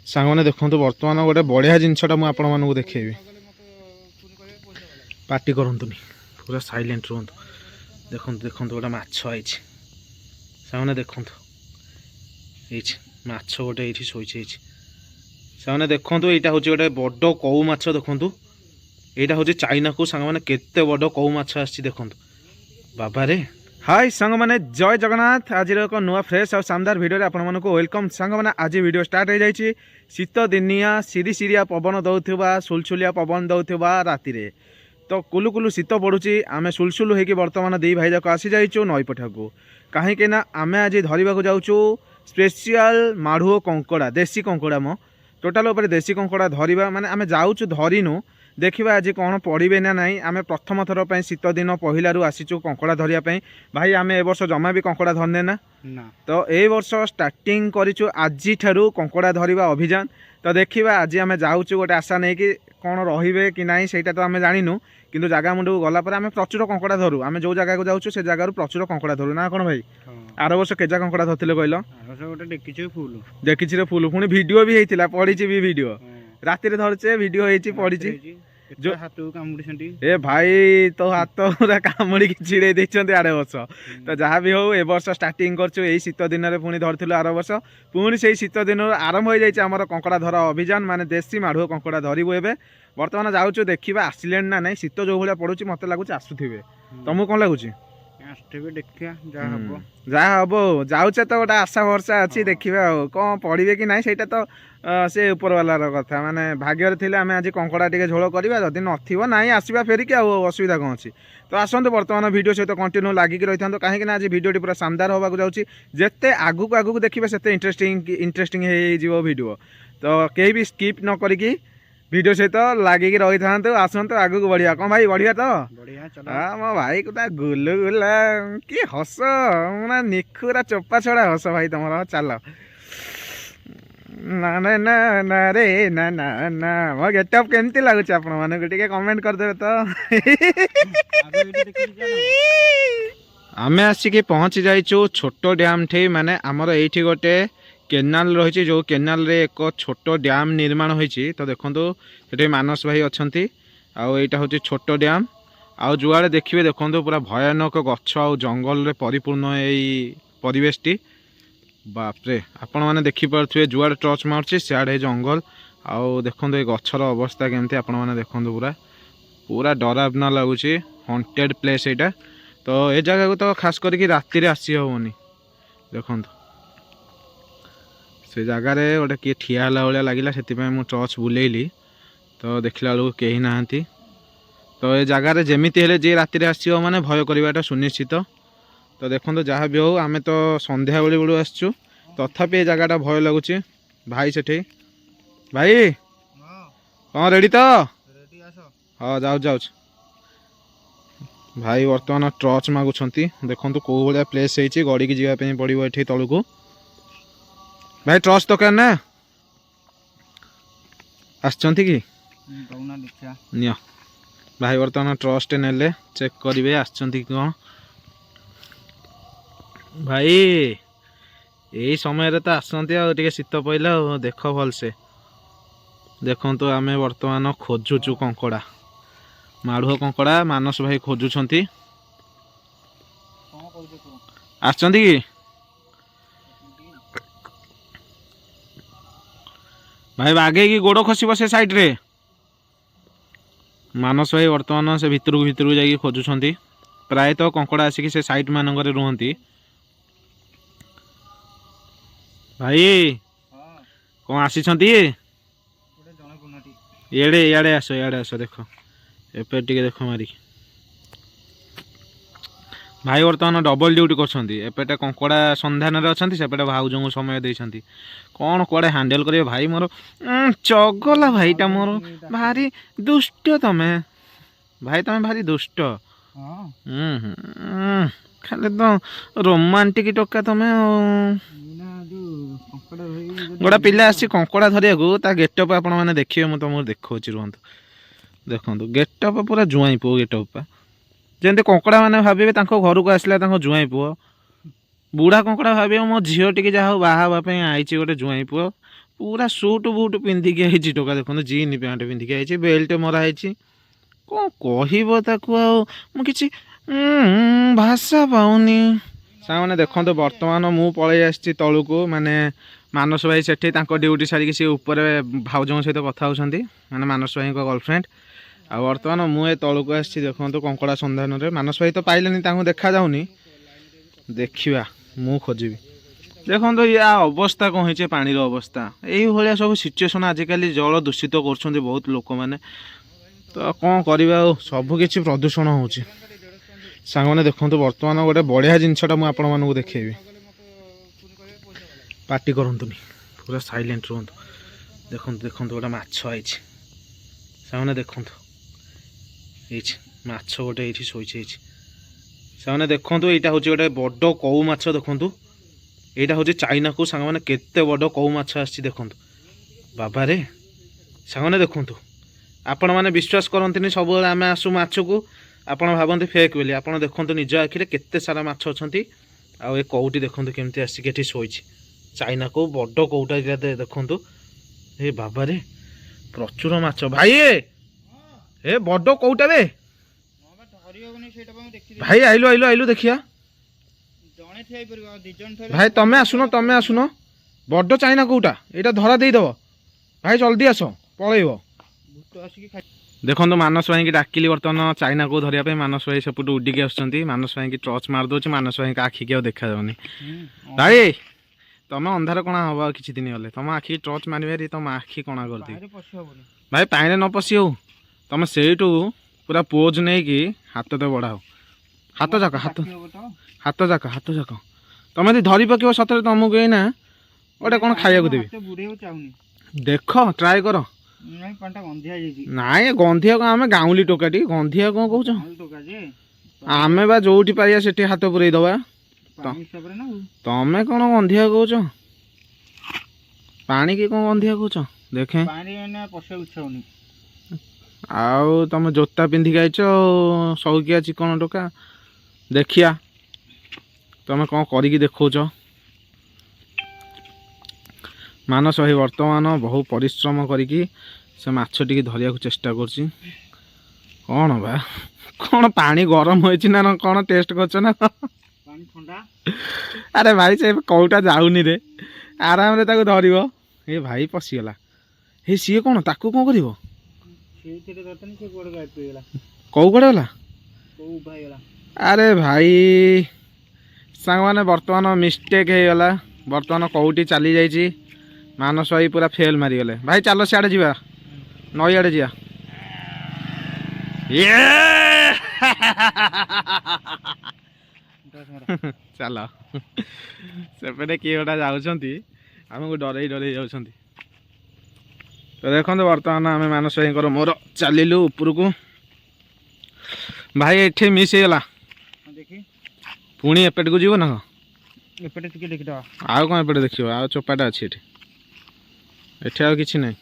सांग देखो बर्तमान गोटे बढ़िया जिनसा मुझे आपण मानक देखी पार्टी करतुनि पूरा साइलेंट रुहतु देखो देखो गोटे माछ आई सांग देखो माछ गोटे ये शोचे सांग देखो यहाँ हूँ गोटे बड़ कौ माछ देखु यहाँ हूँ चाइना को सांग मैंने केते बड़ कौ माछ आसी देखो बाबा रे हाय सांग मैंने जय जगन्नाथ आज एक नुआ फ्रेश और शानदार वीडियो रे आपण मानक वेलकम सांग मैंने आज वीडियो स्टार्ट हो जाए शीत दिनिया सिरी सिरिया पवन दौथुबा सुलसुलिया पवन दौथुबा राति रे तो कुलु कुलु शीत पड़ुची आमे सुलसुलु होगी बर्तमान दी भाई जाक आसी जाइचु नई पठा को कहीं आमे आज धरवा जाऊँ स्पेशल माढ़ुओ कंकड़ा देसी कंकड़ा मो टोटाल उपर देसी कंकड़ा धरवा माने आमे जाऊँ धरिनु देखा आज कौन पड़े ना नाई आम प्रथम थर पर शीत दिन पहलू आसीचु कंकड़ा धरिया भाई आम ए वर्ष जमा भी कंकड़ा धरने ना तो ए वर्ष स्टार्टिंग करूँ आज ठारू कंकड़ा धरिबा अभियान तो देखा आज आम जाऊँ गोटे आशा नहीं कि कौन रे कि ना से तो आम जाणु किंतु जगह मुंडू गलापर आम प्रचुर कंकड़ा धरू आम जो जगह को जाऊँ से जगार प्रचुर कंकड़ा धरू ना कौन भाई आर वर्ष केजा कंकड़ा धरते कहल देखी फुल पुणी वीडियो भी होता पड़ी भी वीडियो राति धरचे वीडियो होती पड़ी जो हाथ कामुड़ी ए भाई तो हाथ पूरा कामुड़ी छिड़े देते आर वर्ष तो जहाँ भी हो ए वर्ष स्टार्टिंग कर शीत दिन में पुणी धरलु आर वर्ष पुणी से शीत दिन आरंभ हो जाए कंकड़ा धर अभियान माने देसी माढ़ुओ कंकड़ा धरबू एवं बर्तमान जाऊँ देखा आसिले ना ना शीत जो भाया पड़ू मत लगुच आसुवे तुमको कौन लगुच जहाँ हम जाऊे तो गोटे आशा भरसा अच्छी देखा कौन पड़े कि ना से तो से ऊपर वालार कथा माने भाग्य थे आम आज कंकड़ा टे झोल करवा जदि नथिबो ना आसवा फेरिक असुविधा कौन अच्छी तो आसतु बर्तमान वीडियो सहित कंटिन्यू लागिक रही था कहीं आज वीडियो पूरा शानदार होगा जाऊँगी जिते आगू आगू देखिए से इंटरेस्टिंग हो वीडियो तो कहीं भी स्किप न करी वीडियो सहित लागिक रही था आसतु आगू बढ़िया कौन भाई बढ़िया तो हाँ मो भाई कुटा गुलु गुला कि हस ना निखुरा चोपा छड़ा हस भाई तुम चल ना ना ना ना रे ना ना ना मो गेटअप केमती लगुच आपण माने टिके कमेंट कर देबे तो आमे आसिक पहुँची जाइचु छोटो डैम ठे माने आमर एठी गोटे केनाल रही जो केनाल रे एक छोटो डैम निर्माण होईची तो देखंतु सेठी मानस भाई अछंती आउ एटा होची छोटो डैम आउ जुआड़े देखिए देखंतु पूरा भयानक गछ आउ जंगल रे परिपूर्ण एई परिवेशटी बापरे आपण मैंने देखिपे जुआड़े टर्च मार्च सियाड़े जंगल आउ देखो ये गचर अवस्था केमती आपण मैंने देखो पूरा पूरा डरावना लगुच हॉन्टेड प्लेस यहाँ तो ये जगह को तो खास करके राति रे आसी हेनी देखो से जगार गोटे किए ठिया भाया लगे से मुझे टर्च बुलेली तो देखला बेलू कहीं ना तो ये जगार जमीती हेले जी राति रे आसी माने भय करवाटा सुनिश्चित तो देखो जहाँ भी हो आम तो संध्या बेलू बेलू आसचु तथापि ये जगह भय लगुच भाई सेठी भाई कौन रेडी तो हाँ जाऊ जाऊ भाई बर्तमान टर्च मागुंट देखो कौ भाया प्लेस होती गड़ी की जावाई पड़ो ये तलू को भाई टर्च दरकार ना आसचंती कि निय भाई बर्तमान टर्च टे नेले चेक करेंगे आसचंती कौन भाई यही समय तो आसती आगे शीत पड़ा देख भलसे देखु तो आम बर्तमान खोजुचु कंकड़ा माढ़ुओ कंकड़ा मानस भाई खोजुंट आसचंती कि भाई बागे की गोड़ खसब से साइड रे मानस भाई बर्तमान से भितर को जाइए खोजुंट प्रायतः कंकड़ा आसिक से साइड मानक रुहति भाई कौन आसी इे आस देख एपे देख मारी भाई बर्तमान डबल ड्यूटी करपटे कंकड़ा संधान अच्छा सेपटे भाउज को समय देती कौन कड़े हैंडल कर भाई मोर चगला भाईटा मोर भारी दुष्ट तमें भाई तमें भारी दुष्ट खाली तो रोमांटिक टोका तमें गोटा पिला आसी कंकड़ा धरिया गेटअप आपण मैंने देखिए मुझे तुमको देखा रुहतु देखो गेटअप पूरा जुआई पुओ गेटअप जमी कंकड़ा मैंने भावे घर को आसला जुआई पुओ बुढ़ा कंकड़ा भावे मो झील टी जहाँ बाहापी आई गोटे जुआई पुओ पूरा सुट बुट पिंधिकी आई टोका देखो जीन पैंट पिंधिकी आई बेल्ट मराई कौन कह कि भाषा पाऊनी सामने देखो बर्तमान मु पलि आसी तलू माने मानस भाई सेठी ड्यूटी सारिकी सी ऊपर भाउजों सहित कथा होती माने मानस भाई गर्लफ्रेंड आ बर्तमान मुझे तलू आसी देखो कंकड़ा सन्धान में मानस भाई तो पाइले देखा जाऊनी देखा मु खोजी देखो या अवस्था कौन है पानी अवस्था यही सब सिचुएसन आजिकल जल दूषित कर बहुत लोक मैंने तो कौन करवा सबकि प्रदूषण हो सांग मैंने देखो बर्तमान गोटे बढ़िया जिनसा मुझे आपण मानक देखी पार्टी करतुनि पूरा साइलेंट रुहतु देखो देखो गोटे माछ आई सांग देखो माछ गोटे ये शोचे सांग देखो यहाँ हूँ गोटे बड़ कौ माछ देखु यहाँ हूँ चाइना को सांग मैंने केते बड़ कौ माछ आसी देखु बाबा रे सांग मैंने देखु आपण मैंने विश्वास करते सब आम आसू माछ को आपड़ भावती फेक बोली आप देखो निज आखिरे केते सारा माछ अच्छा आउ कौटी देखो केमती आसिक ये शोई चाइना को बड़ कौटा देखु ए बाबा रे प्रचुर माछ भाई ए बड़ कौटा रे भाई आइलु आइलु आइलु देखिया भाई तमें आसुन बड़ चाइना कौटा यहाँ धरा देदब भाई जल्दी आस पलैब देखो मानस भाई की डाकिली बर्तमान चाइना को धरिया मानस भाई सेपटू उडिकी आसुँच मानस भाई की टर्च मारदे मानस भाई आखिक देखा जाऊनी भाई तुम अंधार कणा हम किसी दिन गले तुम आखि टर्च मारे तुम आखि कणा कर दी भाई पानी न पशि हो तुम से पूरा पोज नहीं कि हाथ तो बढ़ाओ हाथ जाक हाथ जाक तुम यदि धरी पक सतरे तुमको ये ना गोटे कौन खाया देवी देख ट्राए कर नाई गंधिया आम गाउली टोकाटी गंधिया कौन कह आम बा जो पारिया से हाथ पुरे दबा तमें कौन गंधिया कह पानी की कौन गंधिया कह देखे आउ तुम जोता पिंधिक आईच सौकिया चिकन टोका देखिया तुम कौन करी देखौच मानस भाई वर्तमान बहु परिश्रम करिकी से माछ टी धरिया चेष्टा कर कौन बा कौन पानी गरम होइछि ना कौन टेस्ट करछ ना अरे भाई से कौटा जाऊनी रे आराम रे ताको धरिबो ए भाई पसिगला हे सी कौन ताको कौन करिवो कौ कड़े गला अरे भाई सांग मैंने बर्तमान मिस्टेक हो गला बर्तमान कौटी चली जाइए मानस भाई पूरा फेल मारिगले भाई चलो सियाड़े जा नई आड़े जा चल सेपटे किए गोटा जाऊँगी डर डर जा तो देखो बर्तमान आम मानस भाई मोर चलू ऊपर को भाई ये मिस होगा पुणी एपेट को जीव ना आउ कौन एपटे देखिए आ चोपाटा अच्छी एठी आ किसी नहीं